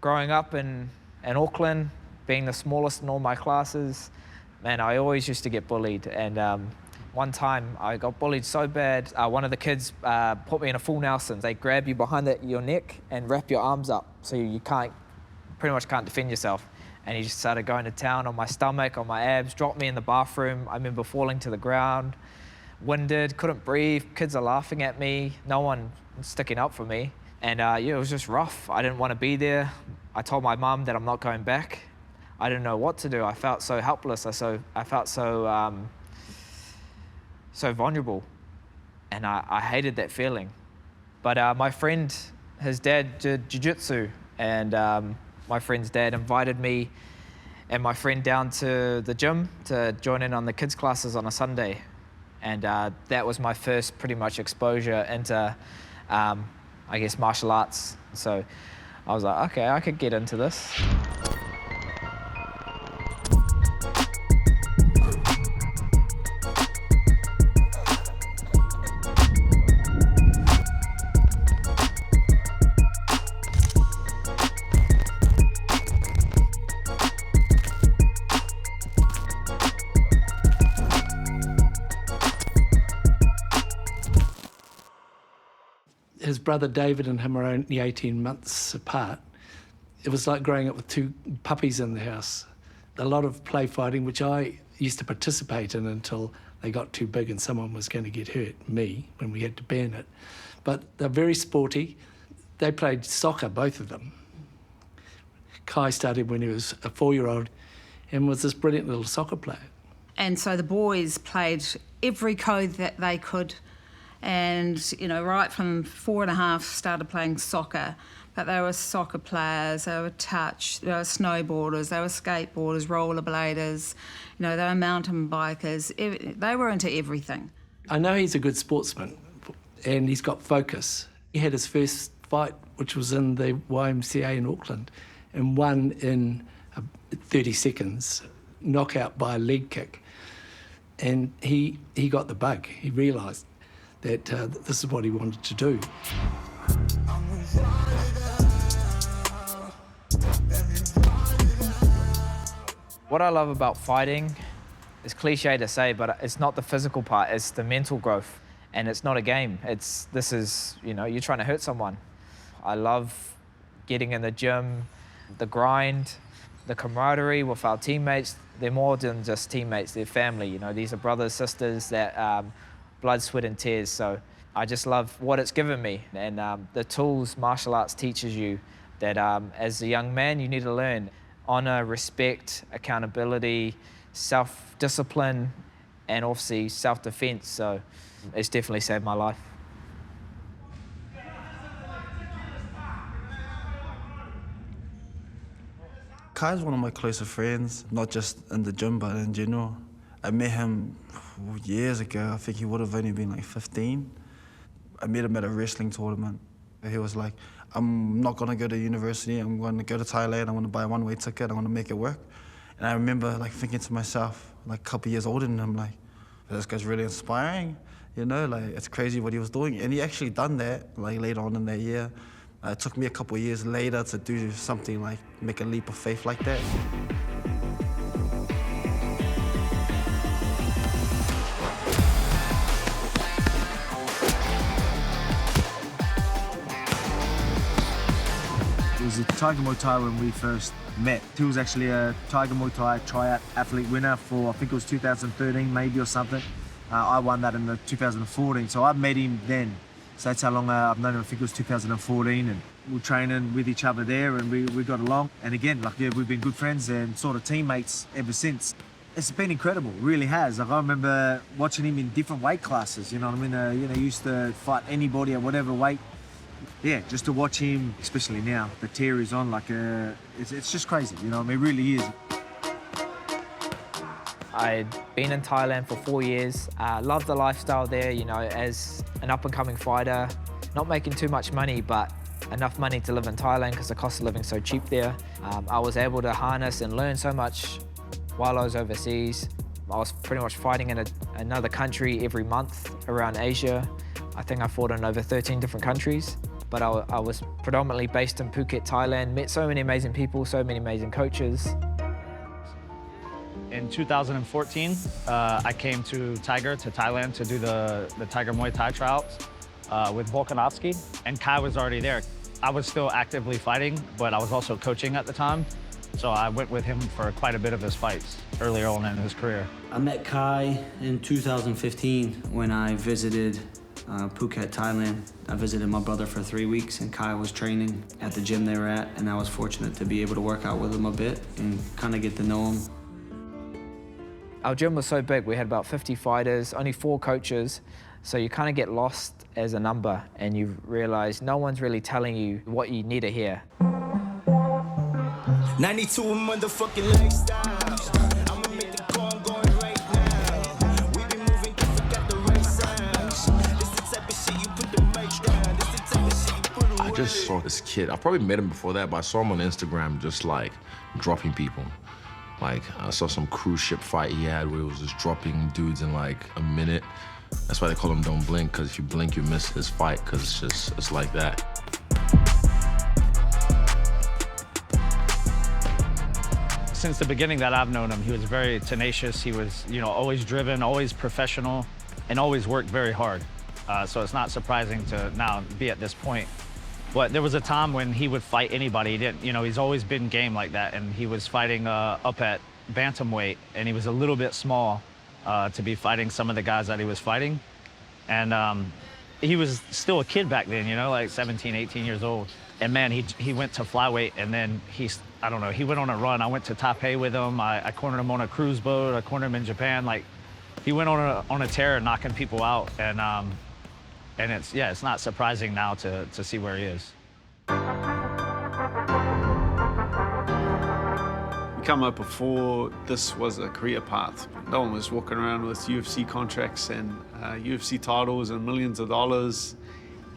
Growing up in Auckland, being the smallest in all my classes, man, I always used to get bullied. And one time I got bullied so bad, one of the kids put me in a full Nelson. They grab you behind your neck and wrap your arms up so you pretty much can't defend yourself. And he just started going to town on my stomach, on my abs, dropped me in the bathroom. I remember falling to the ground, winded, couldn't breathe. Kids are laughing at me, no one sticking up for me. And yeah, it was just rough. I didn't want to be there. I told my mum that I'm not going back. I didn't know what to do. I felt so helpless. I felt so vulnerable. And I hated that feeling. But my friend, his dad did jiu-jitsu, and my friend's dad invited me and my friend down to the gym to join in on the kids' classes on a Sunday. And that was my first pretty much exposure into, I guess, martial arts. So I was like, okay, I could get into this. His brother David and him are only 18 months apart. It was like growing up with two puppies in the house. A lot of play fighting, which I used to participate in until they got too big and someone was going to get hurt, me, when we had to ban it. But they're very sporty. They played soccer, both of them. Kai started when he was a 4-year-old and was this brilliant little soccer player. And so the boys played every code that they could. And, you know, right from 4.5 started playing soccer. But they were soccer players, they were touch, they were snowboarders, they were skateboarders, rollerbladers, you know, they were mountain bikers. They were into everything. I know he's a good sportsman and he's got focus. He had his first fight, which was in the YMCA in Auckland, and won in 30 seconds, knockout by a leg kick. And he got the bug. He realised that this is what he wanted to do. What I love about fighting, it's cliche to say, but it's not the physical part, it's the mental growth. And it's not a game. This is, you know, you're trying to hurt someone. I love getting in the gym, the grind, the camaraderie with our teammates. They're more than just teammates, they're family. You know, these are brothers, sisters that blood, sweat and tears. So I just love what it's given me. And the tools martial arts teaches you that as a young man, you need to learn. Honor, respect, accountability, self-discipline, and obviously self-defense. So it's definitely saved my life. Kai's one of my closer friends, not just in the gym, but in general. I met him years ago. I think he would have only been like 15. I met him at a wrestling tournament. He was like, I'm not gonna go to university, I'm gonna go to Thailand, I wanna buy a one-way ticket, I wanna make it work. And I remember like thinking to myself, like a couple years older than him, like, this guy's really inspiring, you know, like it's crazy what he was doing. And he actually done that, like later on in that year. It took me a couple of years later to do something like make a leap of faith like that. It was a Tiger Muay Thai when we first met. He was actually a Tiger Muay Thai tryout athlete winner for, I think it was 2013 maybe or something. I won that in the 2014, so I met him then. So that's how long I've known him. I think it was 2014, and we were training with each other there, and we got along. And again, like, yeah, we've been good friends and sort of teammates ever since. It's been incredible, it really has. Like, I remember watching him in different weight classes, you know what I mean? You know, he used to fight anybody at whatever weight. Yeah, just to watch him, especially now, the tear he's on, like, it's just crazy, you know what I mean? It really is. I'd been in Thailand for 4 years. Loved the lifestyle there, you know, as an up-and-coming fighter. Not making too much money, but enough money to live in Thailand because the cost of living is so cheap there. I was able to harness and learn so much while I was overseas. I was pretty much fighting in another country every month around Asia. I think I fought in over 13 different countries. but I was predominantly based in Phuket, Thailand, met so many amazing people, so many amazing coaches. In 2014, I came to Thailand, to do the Tiger Muay Thai tryouts with Volkanovski, and Kai was already there. I was still actively fighting, but I was also coaching at the time, so I went with him for quite a bit of his fights earlier on in his career. I met Kai in 2015 when I visited Phuket, Thailand. I visited my brother for 3 weeks, and Kai was training at the gym they were at, and I was fortunate to be able to work out with him a bit and kind of get to know him. Our gym was so big, we had about 50 fighters, only 4 coaches, so you kind of get lost as a number and you realize no one's really telling you what you need to hear. 92 motherfucking lifestyle. I'ma make the call, I'm going right now. We be moving, don't forget the right sounds. This the type of shit you put the mic down. This the type of shit you put away. I just saw this kid. I probably met him before that, but I saw him on Instagram just like dropping people. Like, I saw some cruise ship fight he had where he was just dropping dudes in like a minute. That's why they call him Don't Blink, because if you blink, you miss his fight, because it's like that. Since the beginning that I've known him, he was very tenacious. He was, always driven, always professional, and always worked very hard. So it's not surprising to now be at this point. But there was a time when he would fight anybody. He didn't, he's always been game like that. And he was fighting up at bantamweight, and he was a little bit small to be fighting some of the guys that he was fighting. And he was still a kid back then, like 17, 18 years old. And man, he went to flyweight, and then he went on a run. I went to Taipei with him. I cornered him on a cruise boat. I cornered him in Japan. Like, he went on a tear, knocking people out. And it's not surprising now to see where he is. We come up before this was a career path. No one was walking around with UFC contracts and UFC titles and millions of dollars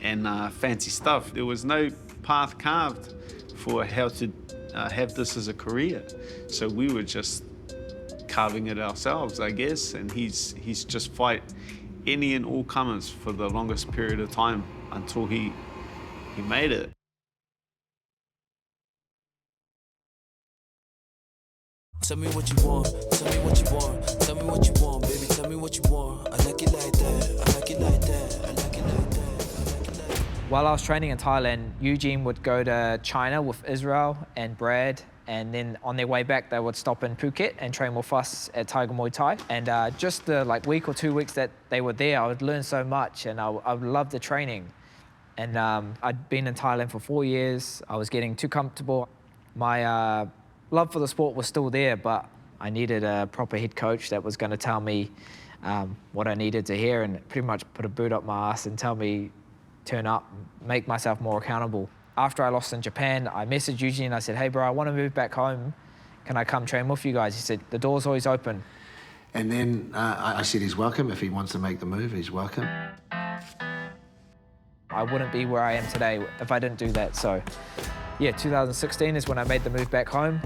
and fancy stuff. There was no path carved for how to have this as a career. So we were just carving it ourselves, I guess, and he's just fight any and all comers for the longest period of time until he made it. Tell me what you want, tell me what you want, tell me what you want, baby, tell me what you want. I like it like that, I like it like that, I like it like that, I like it like that. While I was training in Thailand, Eugene would go to China with Israel and Brad, and then on their way back, they would stop in Phuket and train with us at Tiger Muay Thai. And just the week or 2 weeks that they were there, I would learn so much, and I would love the training. And I'd been in Thailand for 4 years. I was getting too comfortable. My love for the sport was still there, but I needed a proper head coach that was going to tell me what I needed to hear and pretty much put a boot up my ass and tell me, turn up, make myself more accountable. After I lost in Japan, I messaged Eugene and I said, hey bro, I want to move back home. Can I come train with you guys? He said, the door's always open. And then I said he's welcome. If he wants to make the move, he's welcome. I wouldn't be where I am today if I didn't do that. So yeah, 2016 is when I made the move back home.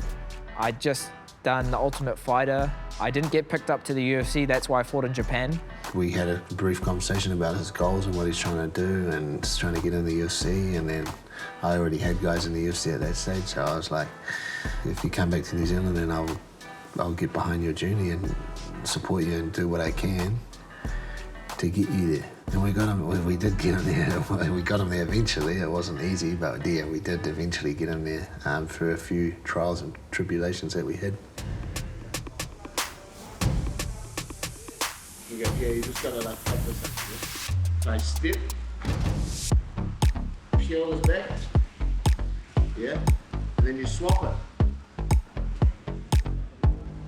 I'd just done The Ultimate Fighter. I didn't get picked up to the UFC, that's why I fought in Japan. We had a brief conversation about his goals and what he's trying to do and just trying to get in the UFC, and then I already had guys in the UFC at that stage, so I was like, if you come back to New Zealand, then I'll get behind your journey and support you and do what I can to get you there. And we got him, we did get him there. We got him there eventually. It wasn't easy, but yeah, we did eventually get him there through a few trials and tribulations that we had. Yeah, you just gotta like pop this up. Nice step. Shoulders back. Yeah. And then you swap it.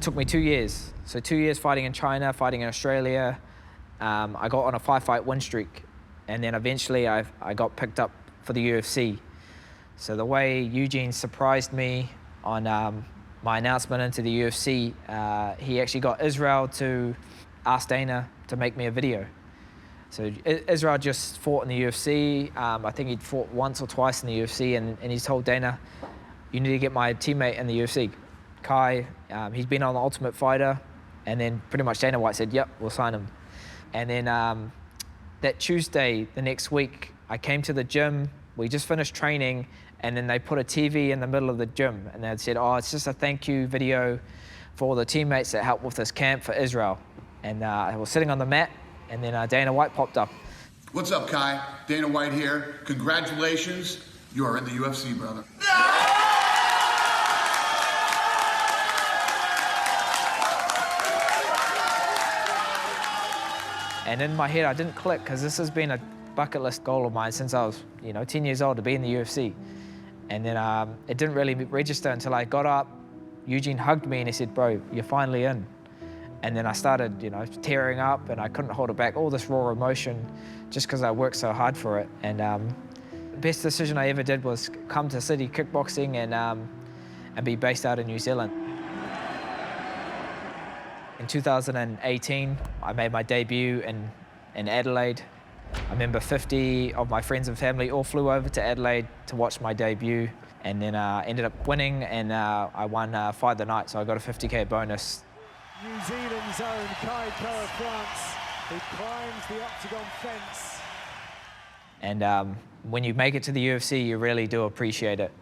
Took me 2 years. So 2 years fighting in China, fighting in Australia. I got on a 5-fight win streak, and then eventually I got picked up for the UFC. So the way Eugene surprised me on my announcement into the UFC, he actually got Israel to ask Dana to make me a video. So Israel just fought in the UFC. I think he'd fought once or twice in the UFC, and he told Dana, you need to get my teammate in the UFC. Kai, he's been on The Ultimate Fighter, and then pretty much Dana White said, yep, we'll sign him. And then that Tuesday, the next week, I came to the gym We just finished training, and then they put a TV in the middle of the gym, and they said, oh, it's just a thank you video for all the teammates that helped with this camp for Israel. And I was sitting on the mat, and then Dana White popped up. What's up, Kai? Dana White here. Congratulations. You are in the UFC, brother. And in my head, I didn't click, because this has been a bucket list goal of mine since I was, 10 years old, to be in the UFC. And then it didn't really register until I got up. Eugene hugged me and he said, bro, you're finally in. And then I started, tearing up, and I couldn't hold it back, all this raw emotion, just because I worked so hard for it. And the best decision I ever did was come to City Kickboxing and be based out in New Zealand. In 2018, I made my debut in Adelaide. I remember 50 of my friends and family all flew over to Adelaide to watch my debut, and then ended up winning, and I won Fight of the Night, so I got a 50K bonus. New Zealand's own Kai France, who climbs the octagon fence. And when you make it to the UFC, you really do appreciate it,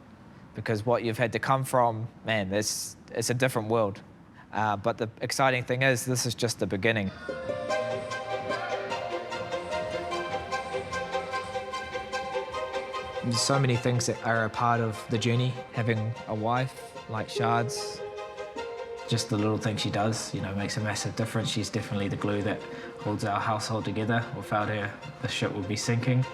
because what you've had to come from, man, it's a different world. But the exciting thing is, this is just the beginning. There's so many things that are a part of the journey. Having a wife like Shard's, just the little thing she does, makes a massive difference. She's definitely the glue that holds our household together. Without her, the ship would be sinking.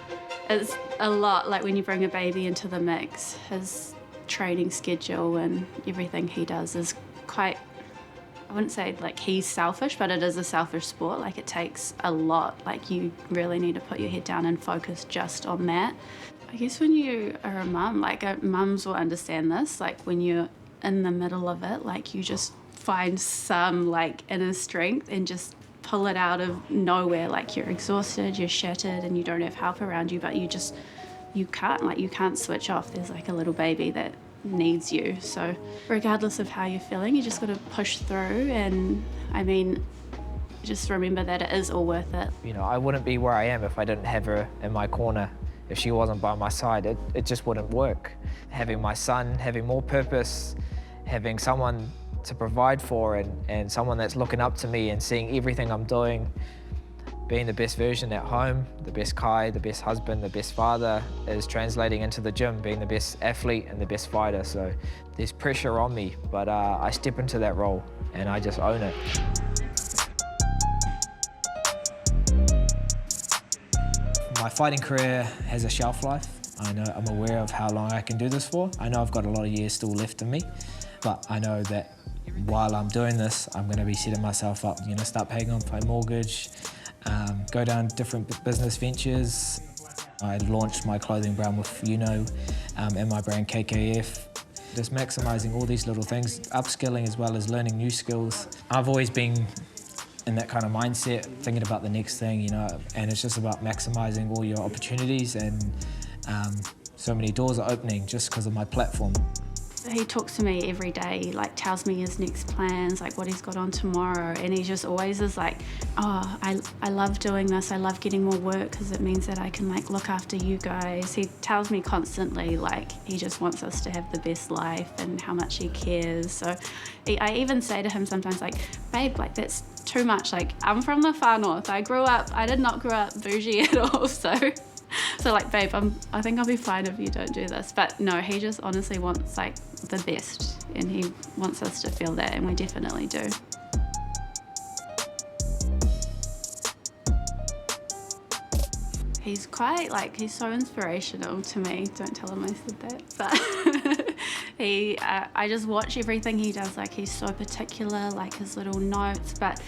It's a lot, like when you bring a baby into the mix, his training schedule and everything he does is quite, I wouldn't say like he's selfish, but it is a selfish sport. Like it takes a lot. Like you really need to put your head down and focus just on that. I guess when you are a mum, like mums will understand this, like when you're in the middle of it, like you just find some like inner strength and just pull it out of nowhere. Like you're exhausted, you're shattered, and you don't have help around you, but you can't switch off. There's like a little baby that needs you. So regardless of how you're feeling, you just got to push through, and just remember that it is all worth it. I wouldn't be where I am if I didn't have her in my corner. If she wasn't by my side, it just wouldn't work. Having my son, having more purpose, having someone to provide for, and someone that's looking up to me and seeing everything I'm doing, being the best version at home, the best Kai, the best husband, the best father, is translating into the gym, being the best athlete and the best fighter. So there's pressure on me, but I step into that role and I just own it. My fighting career has a shelf life. I'm aware of how long I can do this for. I know I've got a lot of years still left in me, but I know that while I'm doing this, I'm going to be setting myself up, start paying off my mortgage, go down different business ventures. I launched my clothing brand with whānau and my brand KKF. Just maximising all these little things, upskilling as well as learning new skills. I've always been in that kind of mindset, thinking about the next thing, and it's just about maximising all your opportunities, and so many doors are opening just because of my platform. He talks to me every day, like tells me his next plans, like what he's got on tomorrow, and he just always is like, oh, I love doing this, I love getting more work because it means that I can like look after you guys. He tells me constantly like he just wants us to have the best life and how much he cares. So I even say to him sometimes like, babe, like that's too much. Like I'm from the far north, I did not grow up bougie at all, so like, babe, I think I'll be fine if you don't do this. But no, he just honestly wants like the best, and he wants us to feel that, and we definitely do. He's quite like, he's so inspirational to me. Don't tell him I said that, but I just watch everything he does. Like he's so particular, like his little notes, but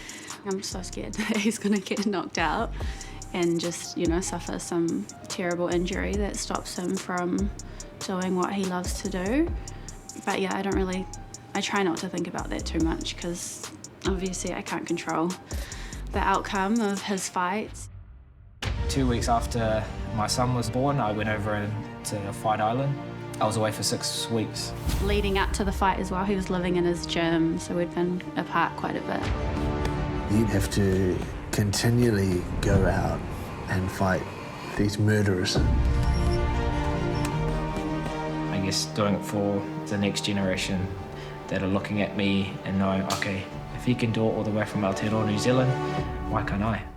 I'm so scared that he's gonna get knocked out and just, suffer some terrible injury that stops him from doing what he loves to do. But yeah, I try not to think about that too much, because obviously I can't control the outcome of his fights. 2 weeks after my son was born, I went over to Fight Island. I was away for 6 weeks. Leading up to the fight as well, he was living in his gym, so we'd been apart quite a bit. You'd have to continually go out and fight these murderers. guess doing it for the next generation that are looking at me and knowing, okay, if he can do it all the way from Aotearoa, New Zealand, why can't I?